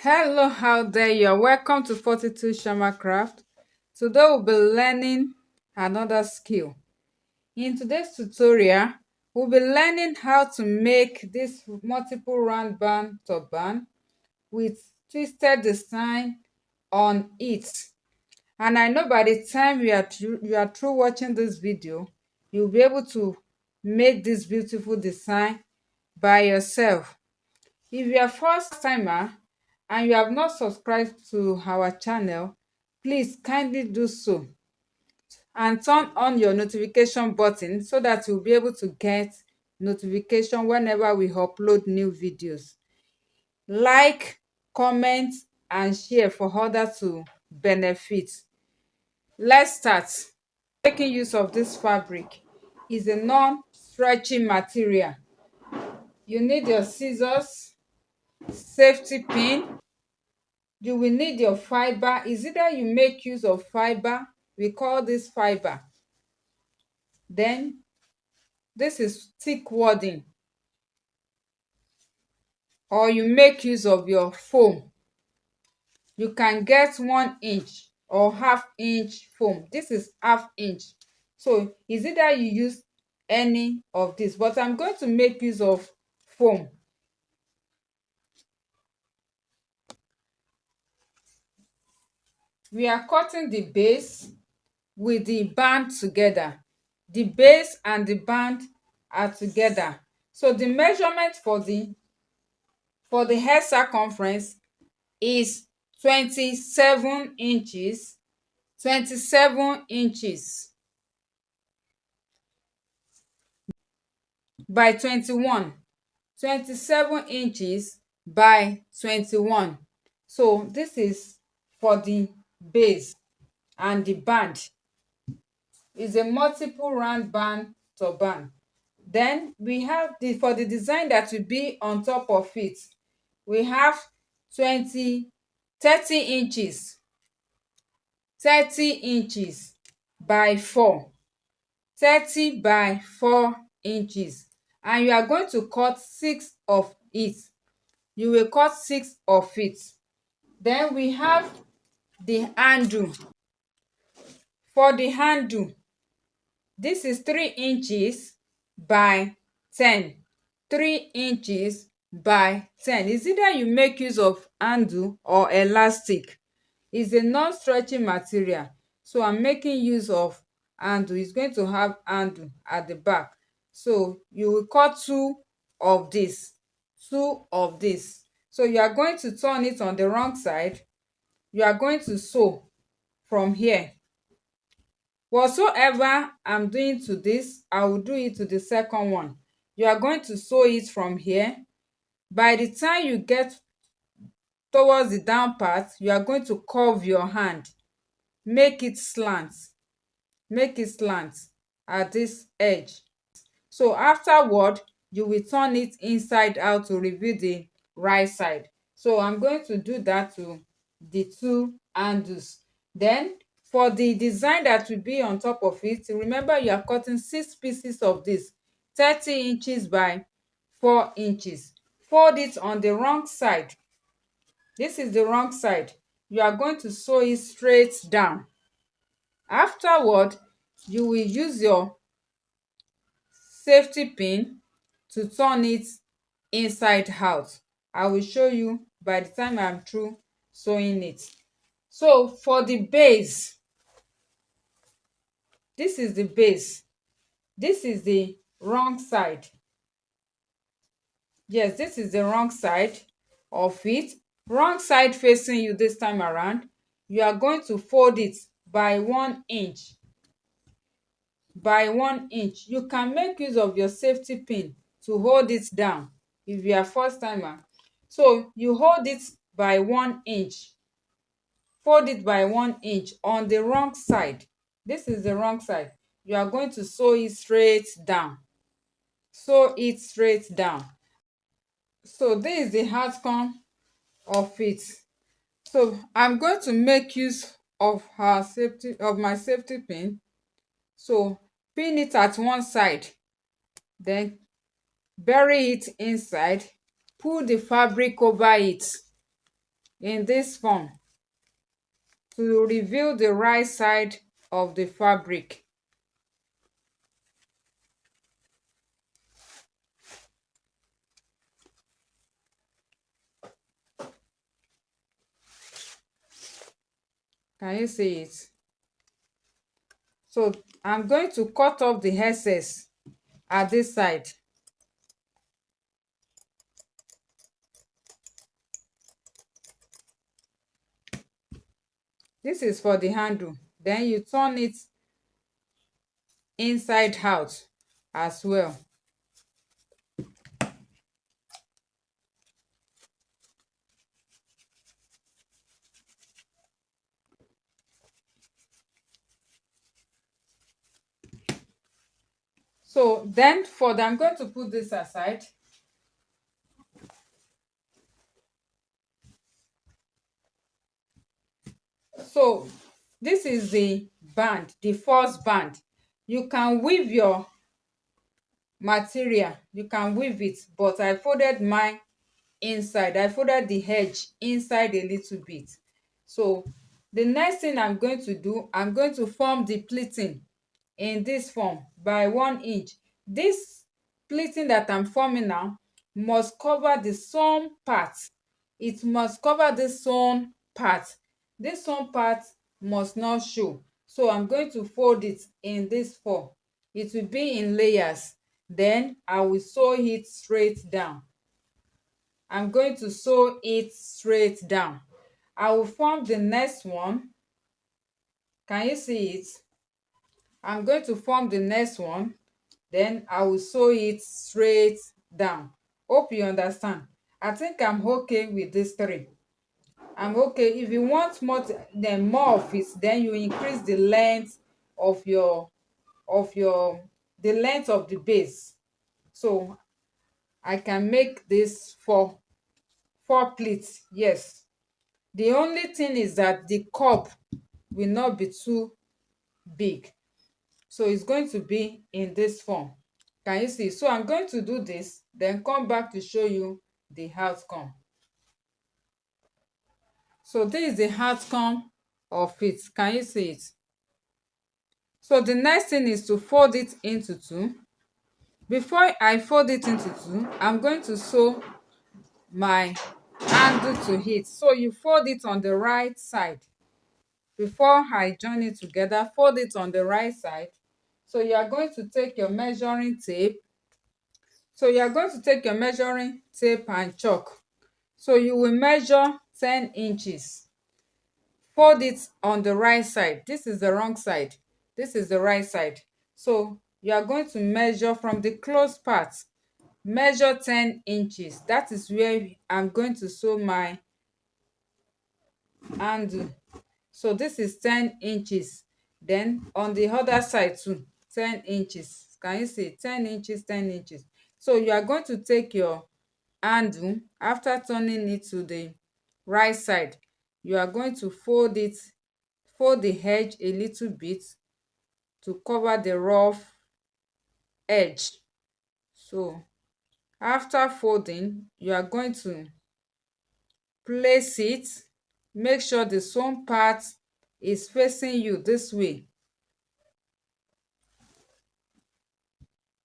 Hello out there, you're welcome to Fortitude Shammah Craft. Today we'll be learning another skill. In today's tutorial, we'll be learning how to make this multiple round band turban with twisted design on it. And I know by the time you are through watching this video, you'll be able to make this beautiful design by yourself. If you are first timer and you have not subscribed to our channel, please kindly do so and turn on your notification button so that you'll be able to get notification whenever we upload new videos. Like, comment and share for others to benefit. Let's start. Making use of this fabric is a non-stretching material. You need your scissors, safety pin. You will need your fiber. Is either you make use of fiber, we call this fiber, then this is thick wadding, or you make use of your foam. You can get 1 inch or half-inch foam. This is half-inch, so is either you use any of this, but I'm going to make use of foam. We are cutting the base with the band together. The base and the band are together. So the measurement for the head circumference is 27 inches. 27 inches by 21. 27 inches by 21. So this is for the base, and the band is a multiple round band turban. Then we have for the design that will be on top of it, we have 30 inches 30 inches by 4, 30 by 4 inches, and you are going to cut 6 of it. You will cut 6 of it. Then we have the handle. For the handle, this is 3 inches by 10. 3 inches by 10. It's either you make use of handle or elastic. It's a non-stretching material, so I'm making use of handle. It's going to have handle at the back, so you will cut 2 of this. 2 of this. So you are going to turn it on the wrong side. You are going to sew from here. Whatsoever I'm doing to this, I will do it to the second one. You are going to sew it from here. By the time you get towards the down part, you are going to curve your hand. Make it slant. Make it slant at this edge. So afterward, you will turn it inside out to reveal the right side. So I'm going to do that to the 2 handles. Then for the design that will be on top of it, remember you are cutting 6 pieces of this, 30 inches by 4 inches. Fold it on the wrong side. This is the wrong side. You are going to sew it straight down. Afterward, you will use your safety pin to turn it inside out. I will show you by the time I'm through sewing it. So for the base, this is the base. This is the wrong side. Yes, this is the wrong side of it. Wrong side facing you this time around. You are going to fold it by 1 inch. By 1 inch. You can make use of your safety pin to hold it down if you are first timer. So you hold it by 1 inch. Fold it by 1 inch on the wrong side. This is the wrong side. You are going to sew it straight down. Sew it straight down. So this is the outcome of it. So I'm going to make use of my safety pin. So pin it at one side, then bury it inside, pull the fabric over it. in this form to reveal the right side of the fabric. Can you see it? So I'm going to cut off the excess at this side. This is for the handle. Then you turn it inside out as well. So then I'm going to put this aside. So this is the band, the first band. You can weave your material, you can weave it, but I folded mine inside. I folded the edge inside a little bit. So the next thing I'm going to do, I'm going to form the pleating in this form by 1 inch. This pleating that I'm forming now must cover the sewn part. It must cover the sewn part. This sewn part must not show. So I'm going to fold it in this form. It will be in layers. Then I will sew it straight down. I'm going to sew it straight down. I will form the next one. Can you see it? I'm going to form the next one. Then I will sew it straight down. Hope you understand. I think I'm okay with this 3. I'm okay. If you want more of it, then you increase the length of the length of the base. So I can make this 4 pleats. Yes. The only thing is that the cup will not be too big. So it's going to be in this form. Can you see? So I'm going to do this, then come back to show you the outcome. So this is the outcome of it. Can you see it? So the next thing is to fold it into 2. Before I fold it into 2, I'm going to sew my handle to it. So you fold it on the right side. Before I join it together, fold it on the right side. So you are going to take your measuring tape. And chalk. So you will measure 10 inches. Fold it on the right side. This is the wrong side. This is the right side. So you are going to measure from the closed part. Measure 10 inches. That is where I'm going to sew my handle. So this is 10 inches. Then on the other side too, 10 inches. Can you see? 10 inches, 10 inches. So you are going to take your handle. After turning it to the right side, you are going to fold the edge a little bit to cover the rough edge. So after folding, you are going to place it. Make sure the sewn part is facing you this way.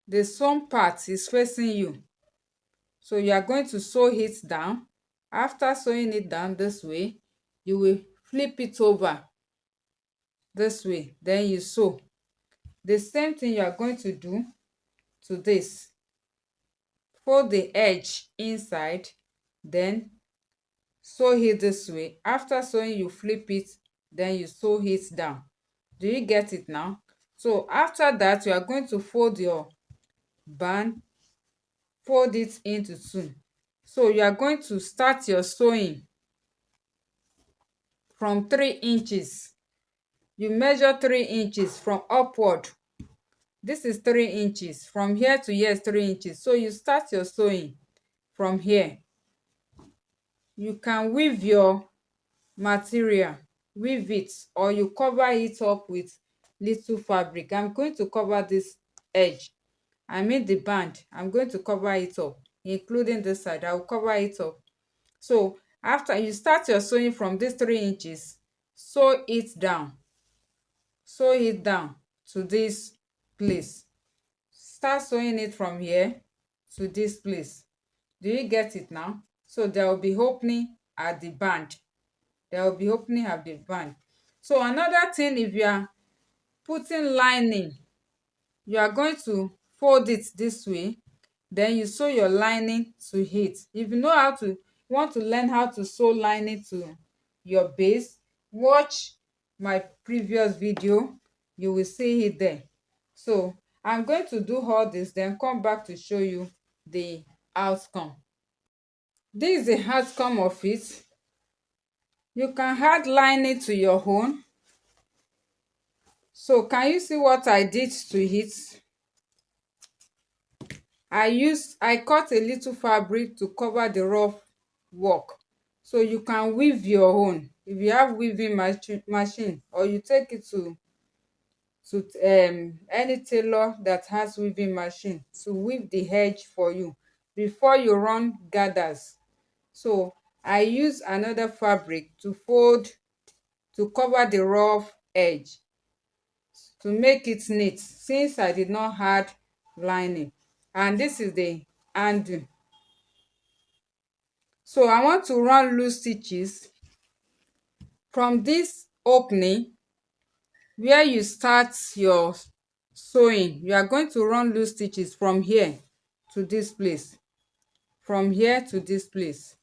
The sewn part is facing you. So you are going to sew it down. After sewing it down this way, you will flip it over this way. Then you sew. The same thing you are going to do to this. Fold the edge inside, then sew it this way. After sewing, you flip it, then you sew it down. Do you get it now? So after that, you are going to fold your band, fold it into 2. So you are going to start your sewing from 3 inches. You measure 3 inches from upward. This is 3 inches. From here to here is 3 inches. So you start your sewing from here. You can weave your material, weave it, or you cover it up with little fabric. I'm going to cover this edge, I mean the band. I'm going to cover it up, including this side. I'll cover it up. So After you start your sewing from this 3 inches, sew it down to this place. Start sewing it from here to this place. Do you get it now? So there will be opening at the band. There will be opening at the band. So another thing, if you are putting lining, you are going to fold it this way, then you sew your lining to it. If you know how to want to learn how to sew lining to your base, watch my previous video, you will see it there. So I'm going to do all this, then come back to show you the outcome. This is the outcome of it. You can add lining to your own. So can you see what I did to it? I cut a little fabric to cover the rough work. So you can weave your own if you have weaving machine, or you take it to any tailor that has weaving machine to weave the edge for you before you run gathers. So I use another fabric to fold to cover the rough edge to make it neat, since I did not add lining. And this is the handle. So I want to run loose stitches from this opening where you start your sewing. You are going to run loose stitches from here to this place, from here to this place.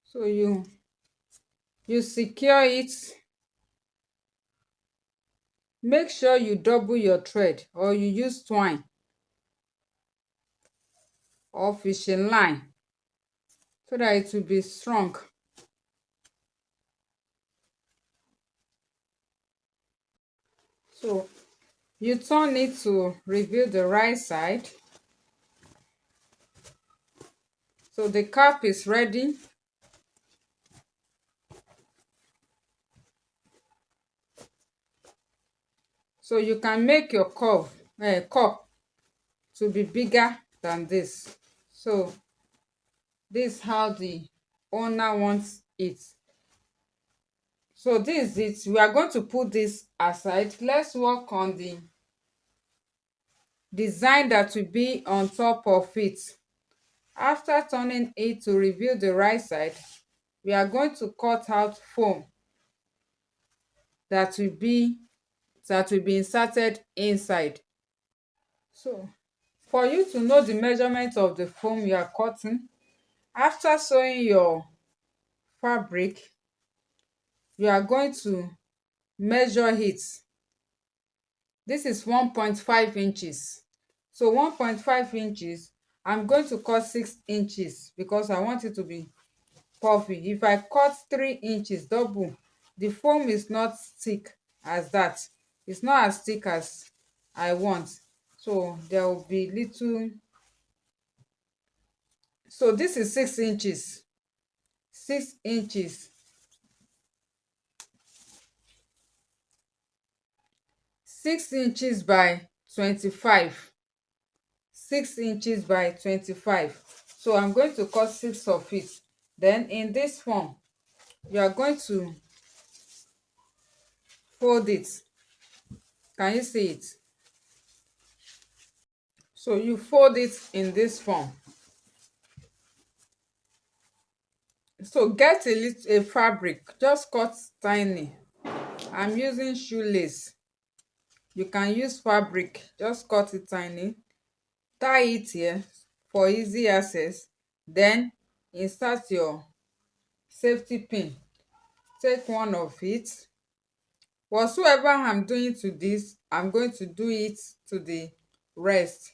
So you secure it. Make sure you double your thread, or you use twine or fishing line so that it will be strong. So you turn it to reveal the right side. So the cap is ready. So you can make your cup to be bigger than this. So this is how the owner wants it. So this is it. We are going to put this aside. Let's work on the design that will be on top of it. After turning it to reveal the right side, we are going to cut out foam that will be inserted inside. So for you to know the measurement of the foam you are cutting, after sewing your fabric, you are going to measure it. This is 1.5 inches. So 1.5 inches, I'm going to cut 6 inches because I want it to be puffy. If I cut 3 inches double, the foam is not thick as that. It's not as thick as I want. So there will be little. So this is 6 inches. 6 inches. 6 inches by 25. 6 inches by 25. So I'm going to cut 6 of it. Then in this form, you are going to fold it. Can you see it? So you fold it in this form. So get a fabric, just cut tiny. I'm using shoelace. You can use fabric, just cut it tiny. Tie it here for easy access. Then insert your safety pin. Take one of it. Whatsoever I'm doing to this, I'm going to do it to the rest.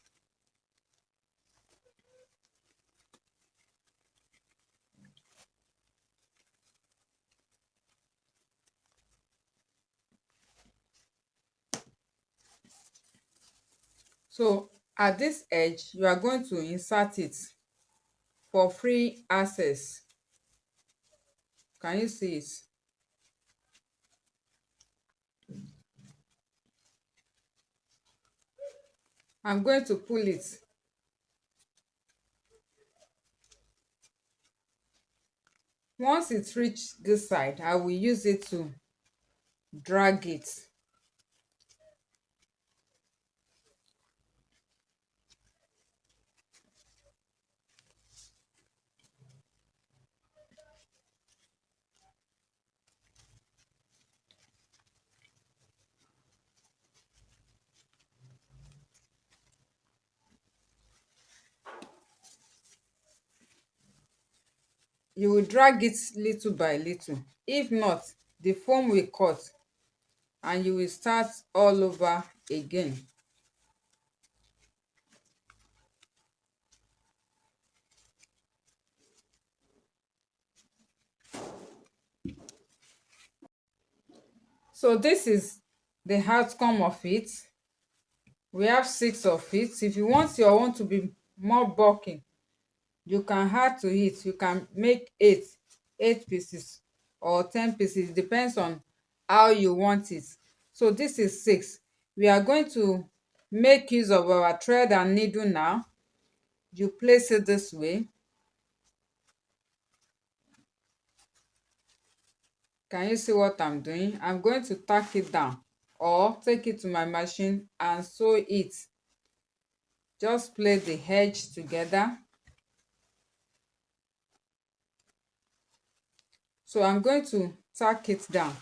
So at this edge, you are going to insert it for free access. Can you see it? I'm going to pull it. Once it reaches this side, I will use it to drag it. You will drag it little by little. If not, the foam will cut and you will start all over again. So this is the outcome of it. We have 6 of it. If you want your own to be more bulky, you can add to it. You can make 8 pieces or 10 pieces. It depends on how you want it. So this is 6. We are going to make use of our thread and needle now. You place it this way. Can you see what I'm doing? I'm going to tack it down or take it to my machine and sew it. Just plait the edge together. So I'm going to tack it down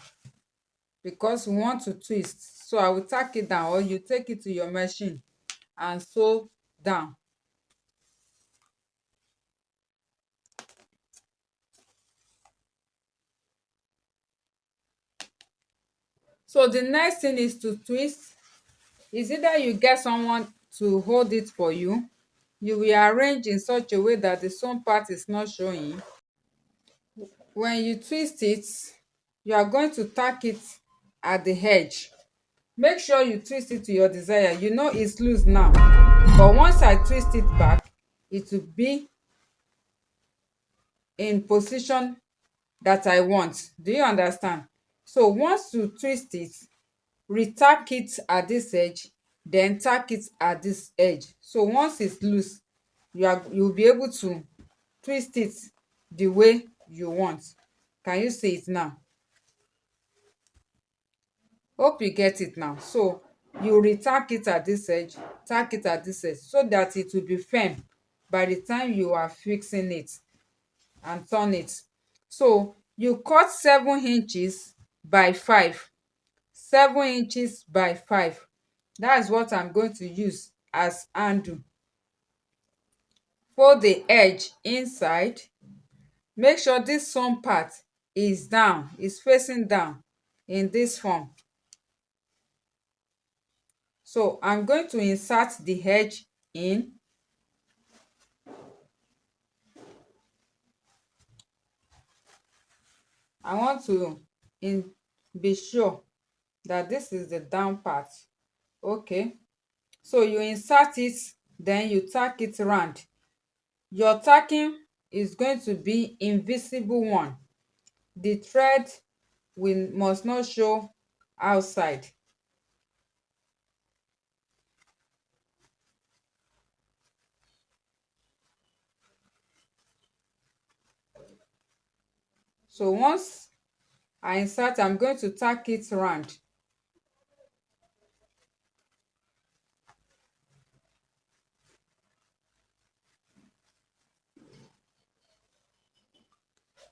because we want to twist. So I will tack it down, or you take it to your machine and sew down. So the next thing is to twist. Is either you get someone to hold it for you. You will arrange in such a way that the sewn part is not showing. When you twist it, you are going to tack it at the edge. Make sure you twist it to your desire. You know it's loose now, but once I twist it back, it will be in position that I want. Do you understand? So once you twist it, retack it at this edge, then tack it at this edge. So once it's loose, you'll be able to twist it the way you want. Can you see it now? Hope you get it now. So you retack it at this edge, tack it at this edge, so that it will be firm by the time you are fixing it and turn it. So you cut 7 inches by 5. 7 inches by 5. That's what I'm going to use as handle. Fold the edge inside. Make sure this sewn part is down, is facing down in this form. So I'm going to insert the edge in. I want to be sure that this is the down part. Okay, so you insert it, then you tack it round. Your tacking is going to be invisible one. The thread must not show outside. So once I insert, I'm going to tack it round.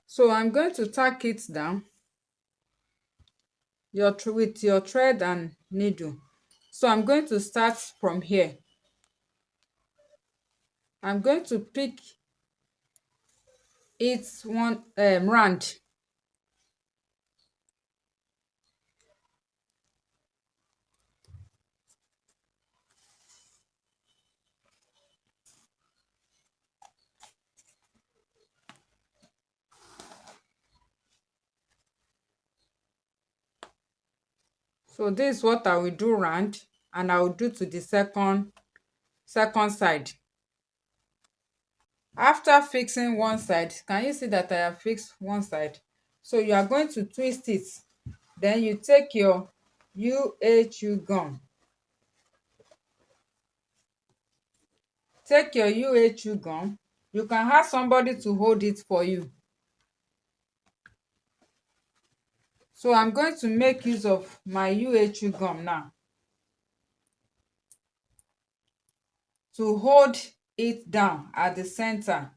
So I'm going to tack it down with your thread and needle. So I'm going to start from here. I'm going to pick it one round. So this is what I will do round, and I will do to the second side. After fixing one side, can you see that I have fixed one side? So you are going to twist it. Then you take your UHU gum. Take your UHU gum. You can ask somebody to hold it for you. So I'm going to make use of my UHU gum now to hold it down at the center.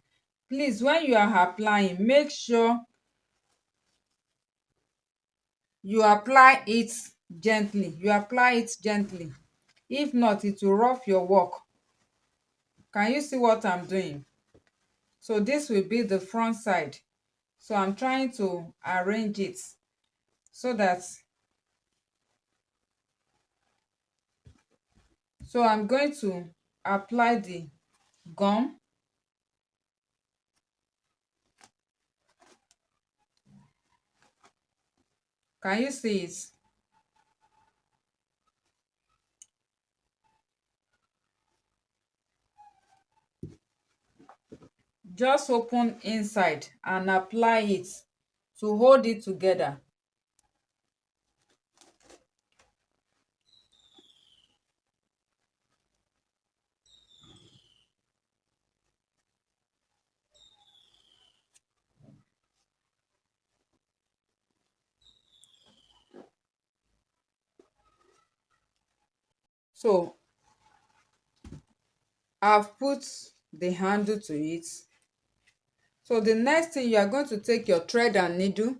Please, when you are applying, make sure you apply it gently. If not, it will rough your work. Can you see what I'm doing? So this will be the front side. So I'm trying to arrange it so that I'm going to apply the gum. Can you see it? Just open inside and apply it to hold it together. So I've put the handle to it. So the next thing, you are going to take your thread and needle.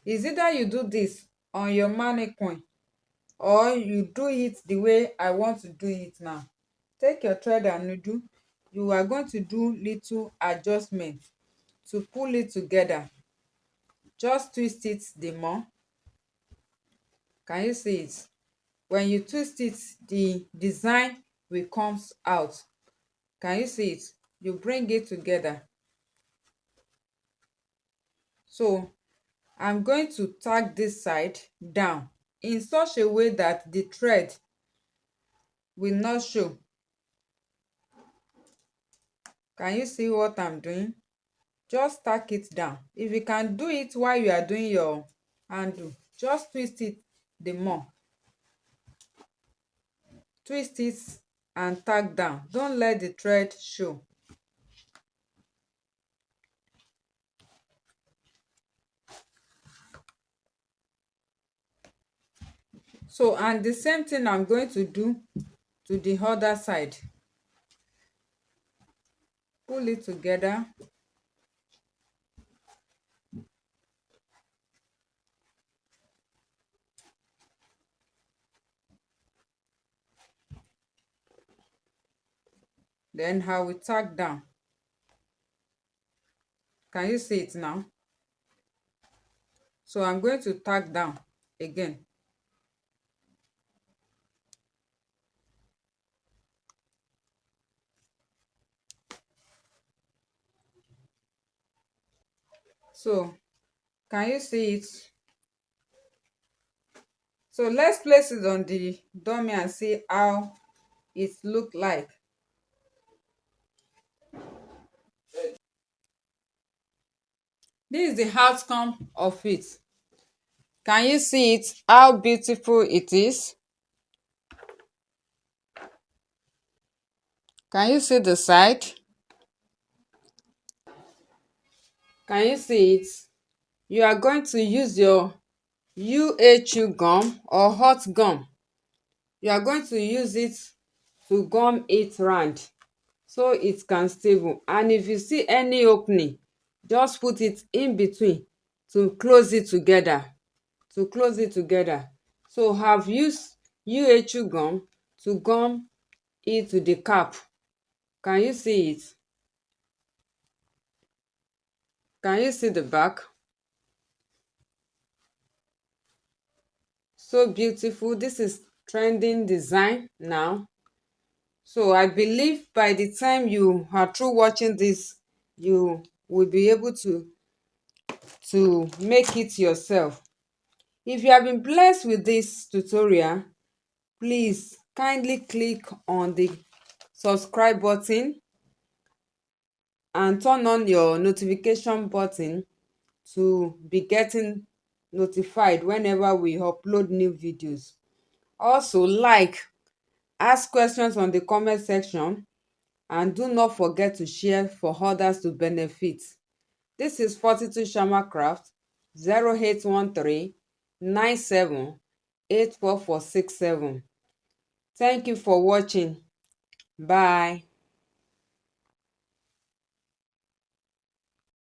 Is either you do this on your mannequin or you do it the way I want to do it now. Take your thread and needle. You are going to do little adjustments to pull it together. Just twist it the more. Can you see it? When you twist it, the design will come out. Can you see it? You bring it together. So I'm going to tag this side down in such a way that the thread will not show. Can you see what I'm doing? Just tack it down. If you can do it while you are doing your handle, just twist it the more. Twist it and tack down. Don't let the thread show. So, and the same thing I'm going to do to the other side. Pull it together. Then I will tack down. Can you see it now? So I'm going to tack down again. So can you see it? So let's place it on the dummy and see how it look like. This is the outcome of it. Can you see it? How beautiful it is? Can you see the side? Can you see it? You are going to use your UHU gum or hot gum. You are going to use it to gum it round so it can stable. And if you see any opening, just put it in between to close it together. So have used UHU gum to gum it to the cap. Can you see it? Can you see the back? So beautiful. This is trending design now. So I believe by the time you are through watching this, you will be able to make it yourself. If you have been blessed with this tutorial, please kindly click on the subscribe button and turn on your notification button to be getting notified whenever we upload new videos. Also, like Ask questions on the comment section and do not forget to share for others to benefit. This is Fortitude Shammah Craft 0813 97 84467. Thank you for watching. Bye.